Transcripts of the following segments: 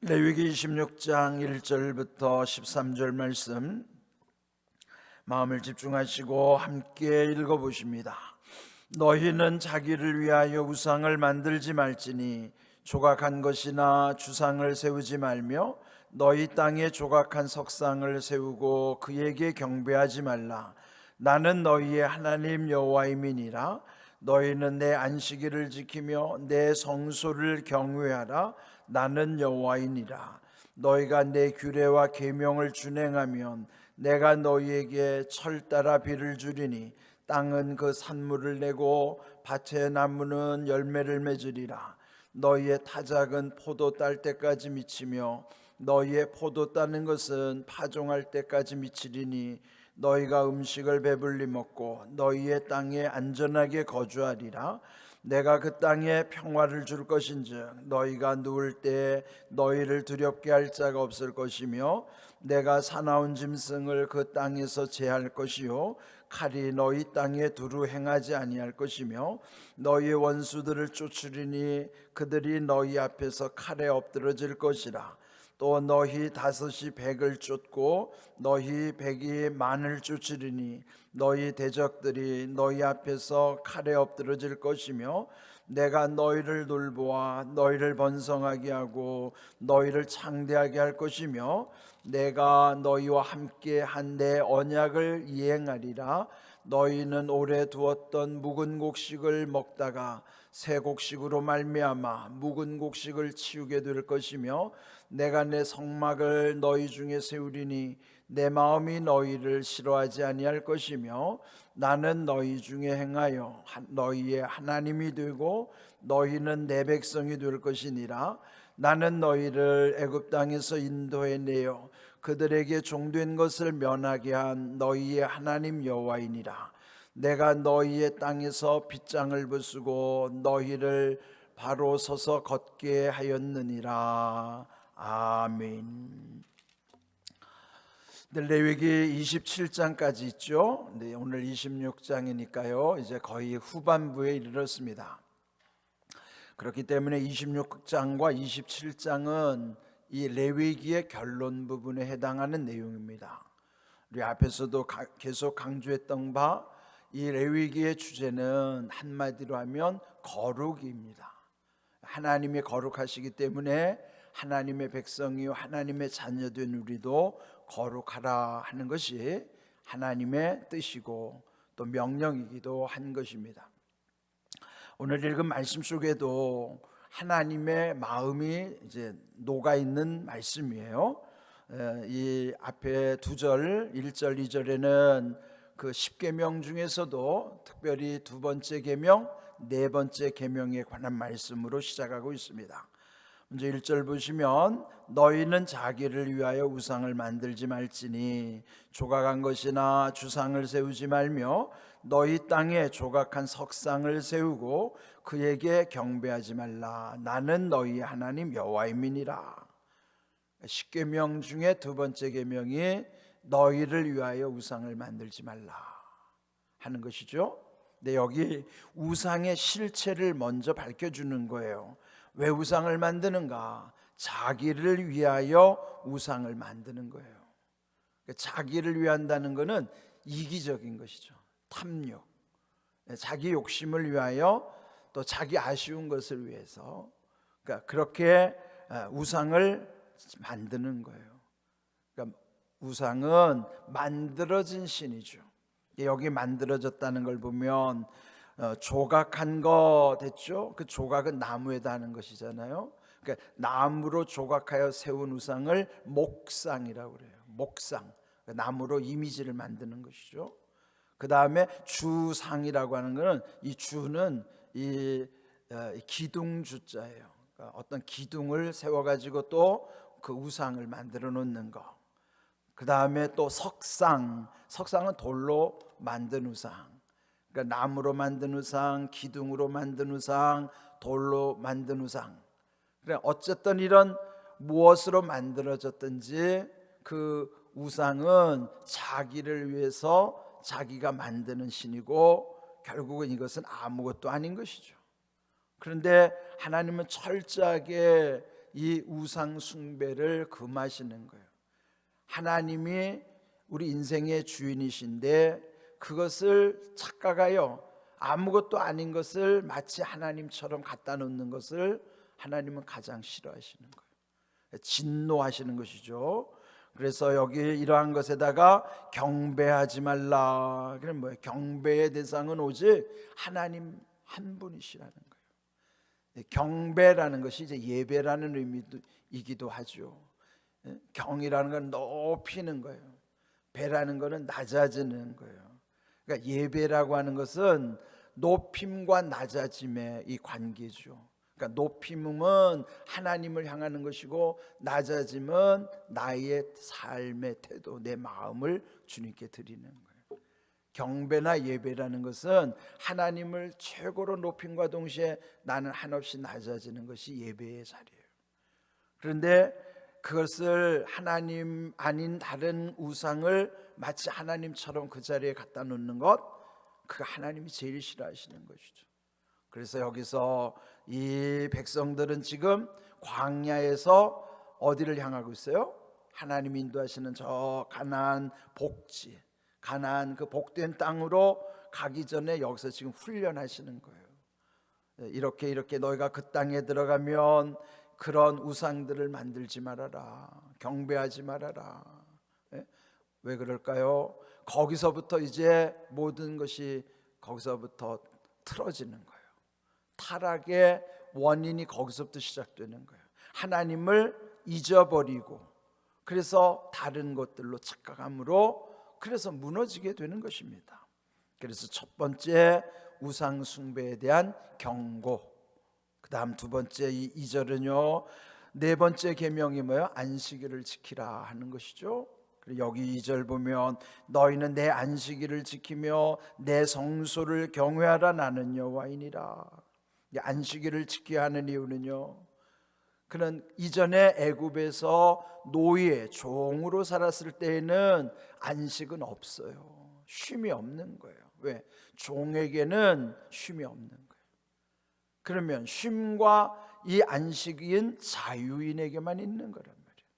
레위기 26장 1절부터 13절 말씀 마음을 집중하시고 함께 읽어보십니다. 너희는 자기를 위하여 우상을 만들지 말지니 조각한 것이나 주상을 세우지 말며 너희 땅에 조각한 석상을 세우고 그에게 경배하지 말라. 나는 너희의 하나님 여호와임이니라. 너희는 내 안식일을 지키며 내 성소를 경외하라. 나는 여호와이니라. 너희가 내 규례와 계명을 준행하면 내가 너희에게 철 따라 비를 주리니 땅은 그 산물을 내고 밭의 나무는 열매를 맺으리라. 너희의 타작은 포도 딸 때까지 미치며 너희의 포도 따는 것은 파종할 때까지 미치리니 너희가 음식을 배불리 먹고 너희의 땅에 안전하게 거주하리라. 내가 그 땅에 평화를 줄 것인즉 너희가 누울 때 너희를 두렵게 할 자가 없을 것이며 내가 사나운 짐승을 그 땅에서 제할 것이요 칼이 너희 땅에 두루 행하지 아니할 것이며 너희의 원수들을 쫓으리니 그들이 너희 앞에서 칼에 엎드러질 것이라. 또 너희 다섯이 백을 쫓고 너희 백이 만을 쫓으리니 너희 대적들이 너희 앞에서 칼에 엎드러질 것이며 내가 너희를 돌보아 너희를 번성하게 하고 너희를 창대하게 할 것이며 내가 너희와 함께 한 내 언약을 이행하리라. 너희는 오래 두었던 묵은 곡식을 먹다가 새 곡식으로 말미암아 묵은 곡식을 치우게 될 것이며 내가 내 성막을 너희 중에 세우리니 내 마음이 너희를 싫어하지 아니할 것이며 나는 너희 중에 행하여 너희의 하나님이 되고 너희는 내 백성이 될 것이니라. 나는 너희를 애굽 땅에서 인도해 내어 그들에게 종된 것을 면하게 한 너희의 하나님 여호와이니라. 내가 너희의 땅에서 빗장을 부수고 너희를 바로 서서 걷게 하였느니라. 아멘. 레위기 27장까지 있죠. 오늘 26장이니까요. 이제 거의 후반부에 이르렀습니다. 그렇기 때문에 26장과 27장은 이 레위기의 결론 부분에 해당하는 내용입니다. 우리 앞에서도 계속 강조했던 바 이 레위기의 주제는 한마디로 하면 거룩입니다. 하나님이 거룩하시기 때문에 하나님의 백성이요 하나님의 자녀된 우리도 거룩하라 하는 것이 하나님의 뜻이고 또 명령이기도 한 것입니다. 오늘 읽은 말씀 속에도 하나님의 마음이 이제 녹아 있는 말씀이에요. 이 앞에 2절, 1절, 2절에는 그 10계명 중에서도 특별히 두 번째 계명, 네 번째 계명에 관한 말씀으로 시작하고 있습니다. 먼저 1절 보시면 너희는 자기를 위하여 우상을 만들지 말지니 조각한 것이나 주상을 세우지 말며 너희 땅에 조각한 석상을 세우고 그에게 경배하지 말라. 나는 너희 하나님 여호와임이니라. 10계명 중에 두 번째 계명이 너희를 위하여 우상을 만들지 말라 하는 것이죠. 근데 여기 우상의 실체를 먼저 밝혀주는 거예요. 왜 우상을 만드는가? 자기를 위하여 우상을 만드는 거예요. 자기를 위한다는 것은 이기적인 것이죠. 탐욕, 자기 욕심을 위하여 또 자기 아쉬운 것을 위해서 그렇게 우상을 만드는 거예요. 그러니까 우상은 만들어진 신이죠. 여기 만들어졌다는 걸 보면 조각한 거 됐죠? 그 조각은 나무에다 하는 것이잖아요. 그러니까 나무로 조각하여 세운 우상을 목상이라고 그래요. 목상, 나무로 이미지를 만드는 것이죠. 그 다음에 주상이라고 하는 것은 이 주는 이 기둥주자예요. 그러니까 어떤 기둥을 세워가지고 또 그 우상을 만들어 놓는 거. 그 다음에 또 석상, 석상은 돌로 만든 우상. 그러니까 나무로 만든 우상, 기둥으로 만든 우상, 돌로 만든 우상. 그래 어쨌든 이런 무엇으로 만들어졌든지 그 우상은 자기를 위해서 자기가 만드는 신이고 결국은 이것은 아무것도 아닌 것이죠. 그런데 하나님은 철저하게 이 우상 숭배를 금하시는 거예요. 하나님이 우리 인생의 주인이신데 그것을 착각하여 아무것도 아닌 것을 마치 하나님처럼 갖다 놓는 것을 하나님은 가장 싫어하시는 거예요. 진노하시는 것이죠. 그래서 여기 이러한 것에다가 경배하지 말라. 그럼 뭐예요? 경배의 대상은 오직 하나님 한 분이시라는 거예요. 경배라는 것이 이제 예배라는 의미이기도 하죠. 경이라는 건 높이는 거예요. 배라는 것은 낮아지는 거예요. 그러니까 예배라고 하는 것은 높임과 낮아짐의 이 관계죠. 그러니까 높임은 하나님을 향하는 것이고 낮아짐은 나의 삶의 태도, 내 마음을 주님께 드리는 거예요. 경배나 예배라는 것은 하나님을 최고로 높임과 동시에 나는 한없이 낮아지는 것이 예배의 자리예요. 그런데 그것을 하나님 아닌 다른 우상을 마치 하나님처럼 그 자리에 갖다 놓는 것, 그가 하나님이 제일 싫어하시는 것이죠. 그래서 여기서 이 백성들은 지금 광야에서 어디를 향하고 있어요? 하나님이 인도하시는 저 가나안 복지, 가나안 그 복된 땅으로 가기 전에 여기서 지금 훈련하시는 거예요. 이렇게 너희가 그 땅에 들어가면 그런 우상들을 만들지 말아라, 경배하지 말아라. 왜 그럴까요? 거기서부터 이제 모든 것이 거기서부터 틀어지는 거예요. 타락의 원인이 거기서부터 시작되는 거예요. 하나님을 잊어버리고 그래서 다른 것들로 착각함으로 그래서 무너지게 되는 것입니다. 그래서 첫 번째 우상 숭배에 대한 경고, 그 다음 두 번째 이 2절은요 네 번째 계명이 뭐예요? 안식일을 지키라 하는 것이죠. 그리고 여기 2절 보면 너희는 내 안식일을 지키며 내 성소를 경외하라. 나는 여호와이니라. 안식일을 지켜야 하는 이유는요, 그는 이전에 애굽에서 노예, 종으로 살았을 때에는 안식은 없어요. 쉼이 없는 거예요. 왜? 종에게는 쉼이 없는 거예요. 그러면 쉼과 이 안식인 자유인에게만 있는 거란 말이에요.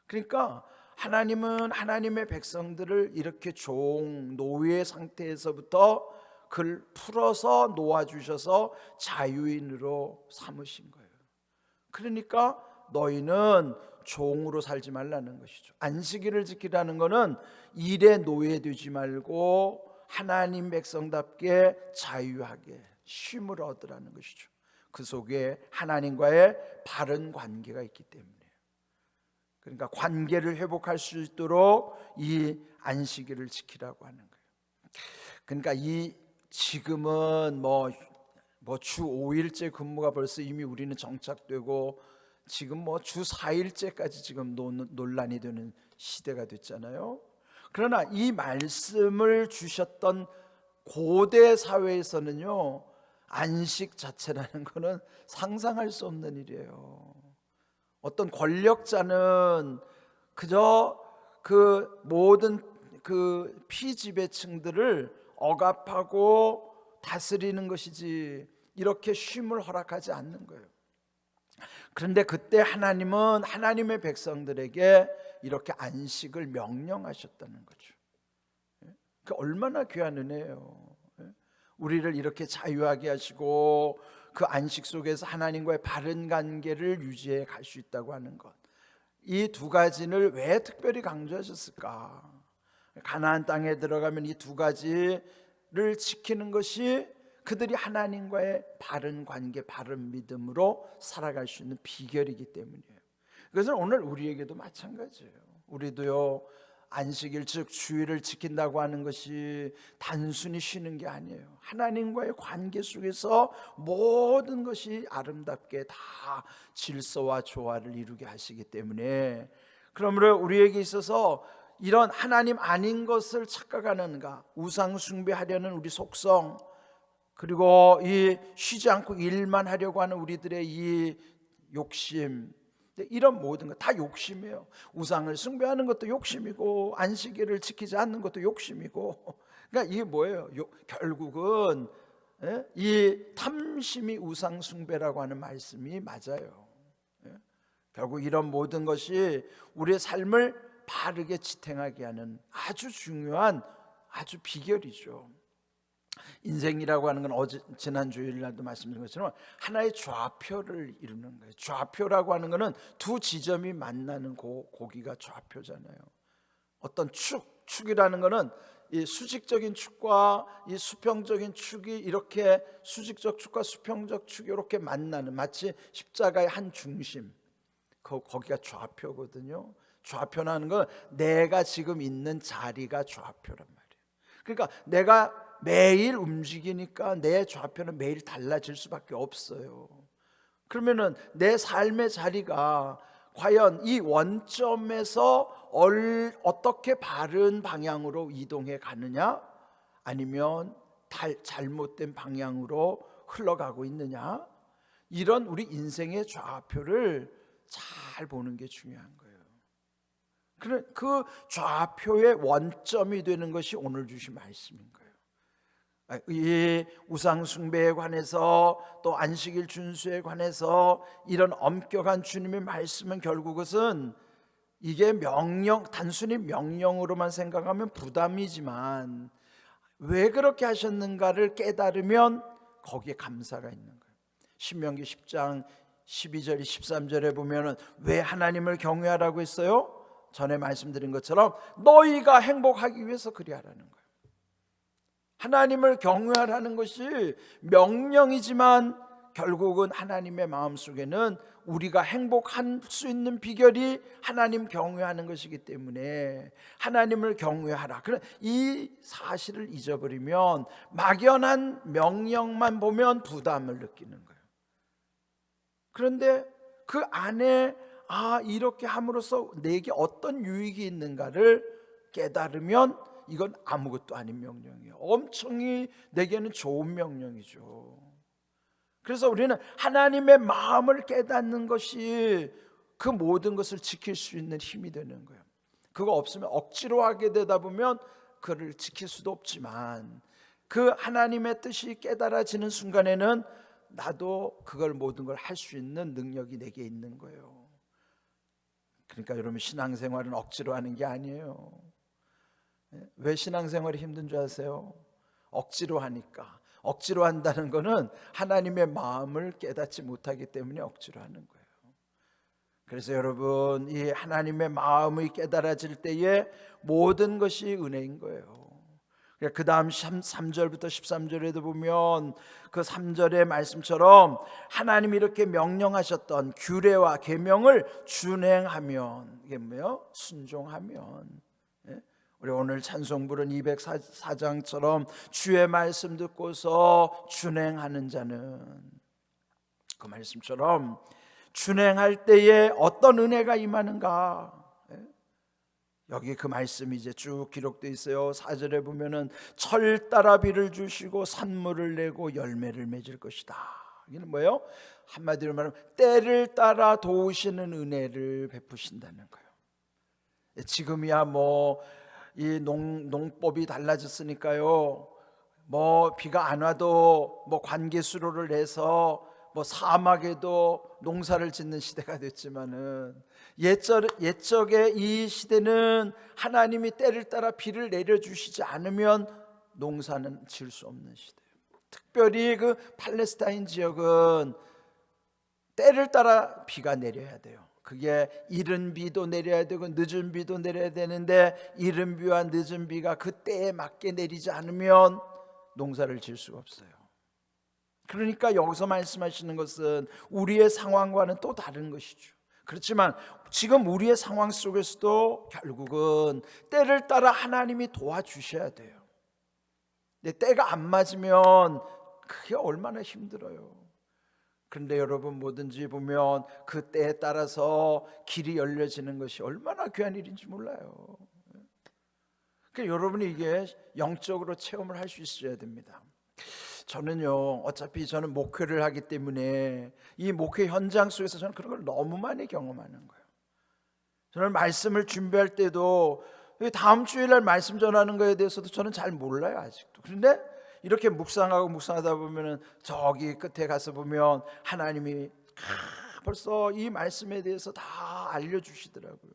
그러니까 하나님은 하나님의 백성들을 이렇게 종, 노예 상태에서부터 그를 풀어서 놓아주셔서 자유인으로 삼으신 거예요. 그러니까 너희는 종으로 살지 말라는 것이죠. 안식일을 지키라는 것은 일에 노예되지 말고 하나님 백성답게 자유하게 쉼을 얻으라는 것이죠. 그 속에 하나님과의 바른 관계가 있기 때문에, 그러니까 관계를 회복할 수 있도록 이 안식일을 지키라고 하는 거예요. 그러니까 이 지금은 뭐 주 5일째 근무가 벌써 이미 우리는 정착되고 지금 뭐 주 4일째까지 지금 논란이 되는 시대가 됐잖아요. 그러나 이 말씀을 주셨던 고대 사회에서는요 안식 자체라는 것은 상상할 수 없는 일이에요. 어떤 권력자는 그저 그 모든 그 피지배층들을 억압하고 다스리는 것이지 이렇게 쉼을 허락하지 않는 거예요. 그런데 그때 하나님은 하나님의 백성들에게 이렇게 안식을 명령하셨다는 거죠. 그 얼마나 귀한 은혜예요. 우리를 이렇게 자유하게 하시고 그 안식 속에서 하나님과의 바른 관계를 유지해 갈 수 있다고 하는 것, 이 두 가지를 왜 특별히 강조하셨을까? 가나안 땅에 들어가면 이 두 가지를 지키는 것이 그들이 하나님과의 바른 관계, 바른 믿음으로 살아갈 수 있는 비결이기 때문이에요. 그래서 오늘 우리에게도 마찬가지예요. 우리도요 안식일 즉 주일을 지킨다고 하는 것이 단순히 쉬는 게 아니에요. 하나님과의 관계 속에서 모든 것이 아름답게 다 질서와 조화를 이루게 하시기 때문에, 그러므로 우리에게 있어서 이런 하나님 아닌 것을 착각하는가, 우상 숭배하려는 우리 속성, 그리고 이 쉬지 않고 일만 하려고 하는 우리들의 이 욕심, 이런 모든 것 다 욕심이에요. 우상을 숭배하는 것도 욕심이고 안식일을 지키지 않는 것도 욕심이고, 그러니까 이게 뭐예요? 결국은 이 탐심이 우상 숭배라고 하는 말씀이 맞아요. 결국 이런 모든 것이 우리의 삶을 바르게 지탱하게 하는 아주 중요한 아주 비결이죠. 인생이라고 하는 건 지난 주일날도 말씀드린 것처럼 하나의 좌표를 이루는 거예요. 좌표라고 하는 것은 두 지점이 만나는 고기가 좌표잖아요. 어떤 축이라는 것은 이 수직적인 축과 이 수평적인 축이 이렇게 수직적 축과 수평적 축이 이렇게 만나는, 마치 십자가의 한 중심, 거기가 좌표거든요. 좌표라는 건 내가 지금 있는 자리가 좌표란 말이에요. 그러니까 내가 매일 움직이니까 내 좌표는 매일 달라질 수밖에 없어요. 그러면은 내 삶의 자리가 과연 이 원점에서 어떻게 바른 방향으로 이동해 가느냐, 아니면 잘못된 방향으로 흘러가고 있느냐, 이런 우리 인생의 좌표를 잘 보는 게 중요한 거예요. 그 좌표의 원점이 되는 것이 오늘 주신 말씀인 거예요. 이 우상 숭배에 관해서 또 안식일 준수에 관해서 이런 엄격한 주님의 말씀은 결국은 이게 단순히 명령으로만 생각하면 부담이지만 왜 그렇게 하셨는가를 깨달으면 거기에 감사가 있는 거예요. 신명기 10장 12절 13절에 보면은 왜 하나님을 경외하라고 했어요? 전에 말씀드린 것처럼 너희가 행복하기 위해서 그리하라는 거예요. 하나님을 경외하라는 것이 명령이지만 결국은 하나님의 마음속에는 우리가 행복할 수 있는 비결이 하나님 경외하는 것이기 때문에 하나님을 경외하라. 이 사실을 잊어버리면 막연한 명령만 보면 부담을 느끼는 거예요. 그런데 그 안에 이렇게 함으로써 내게 어떤 유익이 있는가를 깨달으면 이건 아무것도 아닌 명령이에요. 엄청히 내게는 좋은 명령이죠. 그래서 우리는 하나님의 마음을 깨닫는 것이 그 모든 것을 지킬 수 있는 힘이 되는 거예요. 그거 없으면 억지로 하게 되다 보면 그를 지킬 수도 없지만 그 하나님의 뜻이 깨달아지는 순간에는 나도 그걸 모든 걸 할 수 있는 능력이 내게 있는 거예요. 그러니까 여러분, 신앙생활은 억지로 하는 게 아니에요. 왜 신앙생활이 힘든 줄 아세요? 억지로 하니까. 억지로 한다는 것은 하나님의 마음을 깨닫지 못하기 때문에 억지로 하는 거예요. 그래서 여러분, 이 하나님의 마음이 깨달아질 때에 모든 것이 은혜인 거예요. 그 다음 3절부터 13절에도 보면 그 3절의 말씀처럼 하나님이 이렇게 명령하셨던 규례와 계명을 준행하면, 이게 뭐예요? 순종하면. 우리 오늘 찬송 부른 204장처럼 주의 말씀 듣고서 준행하는 자는, 그 말씀처럼 준행할 때에 어떤 은혜가 임하는가, 여기 그 말씀이 이제 쭉 기록되어 있어요. 4절에 보면은 철 따라 비를 주시고 산물을 내고 열매를 맺을 것이다. 이게 뭐예요? 한마디로 말하면 때를 따라 도우시는 은혜를 베푸신다는 거예요. 지금이야 이 농법이 달라졌으니까요, 비가 안 와도 관계 수로를 내서 사막에도 농사를 짓는 시대가 됐지만은 옛적에 이 시대는 하나님이 때를 따라 비를 내려주시지 않으면 농사는 지을 수 없는 시대예요. 특별히 그 팔레스타인 지역은 때를 따라 비가 내려야 돼요. 그게 이른 비도 내려야 되고 늦은 비도 내려야 되는데 이른 비와 늦은 비가 그 때에 맞게 내리지 않으면 농사를 지을 수가 없어요. 그러니까 여기서 말씀하시는 것은 우리의 상황과는 또 다른 것이죠. 그렇지만 지금 우리의 상황 속에서도 결국은 때를 따라 하나님이 도와주셔야 돼요. 근데 때가 안 맞으면 그게 얼마나 힘들어요. 그런데 여러분, 뭐든지 보면 그 때에 따라서 길이 열려지는 것이 얼마나 귀한 일인지 몰라요. 그러니까 여러분이 이게 영적으로 체험을 할 수 있어야 됩니다. 저는요, 어차피 저는 목회를 하기 때문에 이 목회 현장 속에서 저는 그런 걸 너무 많이 경험하는 거예요. 저는 말씀을 준비할 때도 다음 주일날 말씀 전하는 거에 대해서도 저는 잘 몰라요, 아직도. 그런데 이렇게 묵상하다 보면은 저기 끝에 가서 보면 하나님이 벌써 이 말씀에 대해서 다 알려주시더라고요.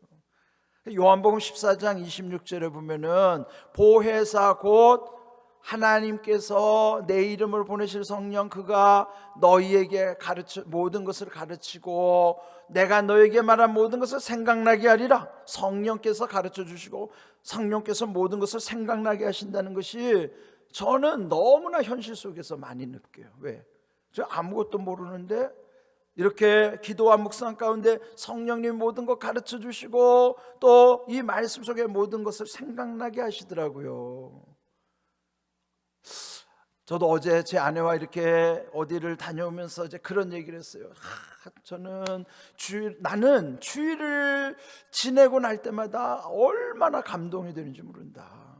요한복음 14장 26절에 보면은 보혜사 곧 하나님께서 내 이름을 보내실 성령 그가 너희에게 모든 것을 가르치고 내가 너에게 말한 모든 것을 생각나게 하리라. 성령께서 가르쳐 주시고 성령께서 모든 것을 생각나게 하신다는 것이 저는 너무나 현실 속에서 많이 느껴요. 왜? 저 아무것도 모르는데 이렇게 기도와 묵상 가운데 성령님 모든 것 가르쳐 주시고 또 이 말씀 속에 모든 것을 생각나게 하시더라고요. 저도 어제 제 아내와 이렇게 어디를 다녀오면서 이제 그런 얘기를 했어요. 나는 주일을 지내고 날 때마다 얼마나 감동이 되는지 모른다.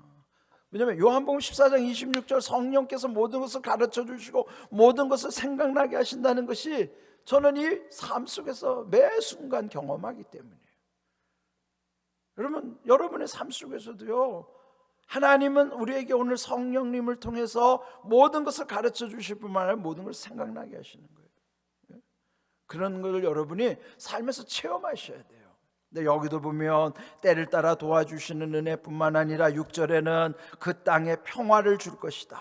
왜냐하면 요한복음 14장 26절 성령께서 모든 것을 가르쳐 주시고 모든 것을 생각나게 하신다는 것이 저는 이 삶 속에서 매 순간 경험하기 때문이에요. 여러분의 삶 속에서도요, 하나님은 우리에게 오늘 성령님을 통해서 모든 것을 가르쳐 주실 뿐만 아니라 모든 걸 생각나게 하시는 거예요. 그런 걸 여러분이 삶에서 체험하셔야 돼요. 근데 여기도 보면 때를 따라 도와주시는 은혜뿐만 아니라 6절에는 그 땅에 평화를 줄 것이다.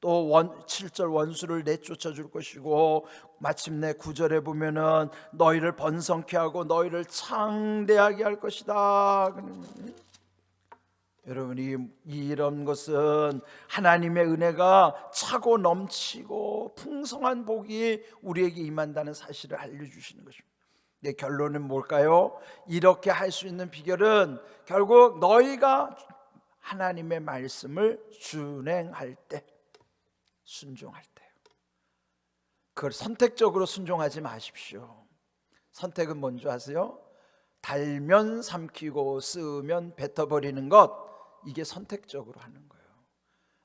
또 7절 원수를 내쫓아 줄 것이고 마침내 9절에 보면은 너희를 번성케 하고 너희를 창대하게 할 것이다. 여러분이 이런 것은 하나님의 은혜가 차고 넘치고 풍성한 복이 우리에게 임한다는 사실을 알려주시는 것입니다. 내 결론은 뭘까요? 이렇게 할 수 있는 비결은 결국 너희가 하나님의 말씀을 준행할 때, 순종할 때요. 그걸 선택적으로 순종하지 마십시오. 선택은 뭔지 아세요? 달면 삼키고 쓰면 뱉어버리는 것, 이게 선택적으로 하는 거예요.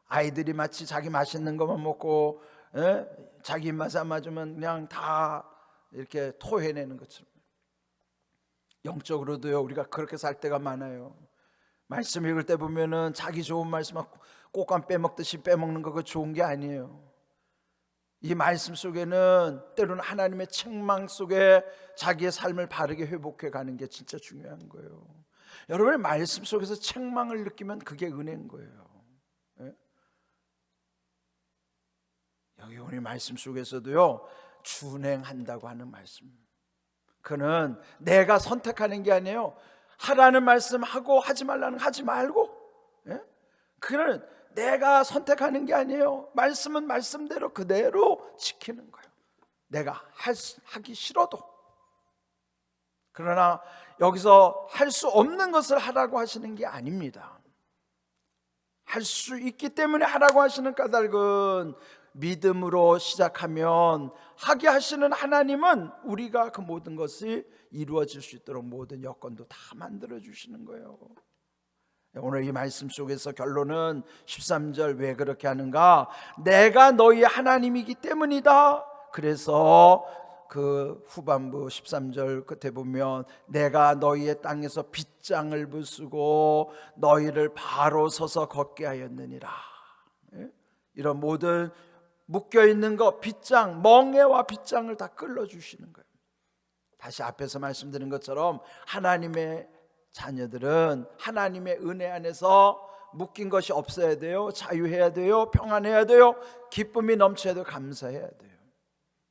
아이들이 마치 자기 맛있는 것만 먹고 자기 입맛에 안 맞으면 그냥 다 이렇게 토해내는 것처럼 영적으로도요, 우리가 그렇게 살 때가 많아요. 말씀 읽을 때 보면은 자기 좋은 말씀 꽃감 빼먹듯이 빼먹는 거 그거 좋은 게 아니에요. 이 말씀 속에는 때로는 하나님의 책망 속에 자기의 삶을 바르게 회복해 가는 게 진짜 중요한 거예요. 여러분의 말씀 속에서 책망을 느끼면 그게 은혜인 거예요. 여기 오늘 말씀 속에서도요, 준행한다고 하는 말씀, 그는 내가 선택하는 게 아니에요. 하라는 말씀 하고 하지 말라는 거 하지 말고, 그는 내가 선택하는 게 아니에요. 말씀은 말씀대로 그대로 지키는 거예요. 내가 하기 싫어도. 그러나 여기서 할 수 없는 것을 하라고 하시는 게 아닙니다. 할 수 있기 때문에 하라고 하시는 까닭은 믿음으로 시작하면 하게 하시는 하나님은 우리가 그 모든 것이 이루어질 수 있도록 모든 여건도 다 만들어 주시는 거예요. 오늘 이 말씀 속에서 결론은 13절 왜 그렇게 하는가? 내가 너희 하나님이기 때문이다. 그래서 그 후반부 13절 끝에 보면 내가 너희의 땅에서 빗장을 부수고 너희를 바로 서서 걷게 하였느니라. 이런 모든 묶여있는 것, 빗장, 멍에와 빗장을 다 끌어주시는 거예요. 다시 앞에서 말씀드린 것처럼 하나님의 자녀들은 하나님의 은혜 안에서 묶인 것이 없어야 돼요. 자유해야 돼요. 평안해야 돼요. 기쁨이 넘쳐야 돼요. 감사해야 돼요.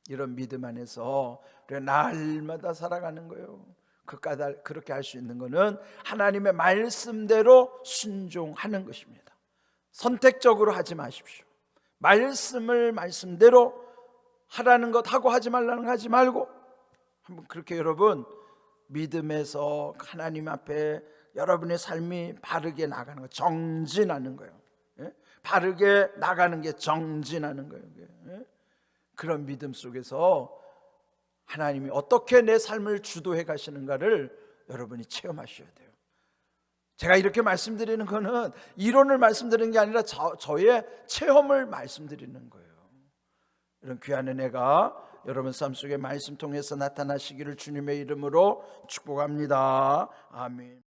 이런 믿음 안에서 우리가 날마다 살아가는 거예요. 그렇게 할 수 있는 것은 하나님의 말씀대로 순종하는 것입니다. 선택적으로 하지 마십시오. 말씀을 말씀대로 하라는 것 하고 하지 말라는 거 하지 말고, 한번 그렇게 여러분 믿음에서 하나님 앞에 여러분의 삶이 바르게 나가는 거, 정진하는 거예요. 바르게 나가는 게 정진하는 거예요. 그런 믿음 속에서 하나님이 어떻게 내 삶을 주도해 가시는가를 여러분이 체험하셔야 돼요. 제가 이렇게 말씀드리는 거는 이론을 말씀드리는 게 아니라 저의 체험을 말씀드리는 거예요. 이런 귀한 은혜가 여러분 삶 속에 말씀 통해서 나타나시기를 주님의 이름으로 축복합니다. 아멘.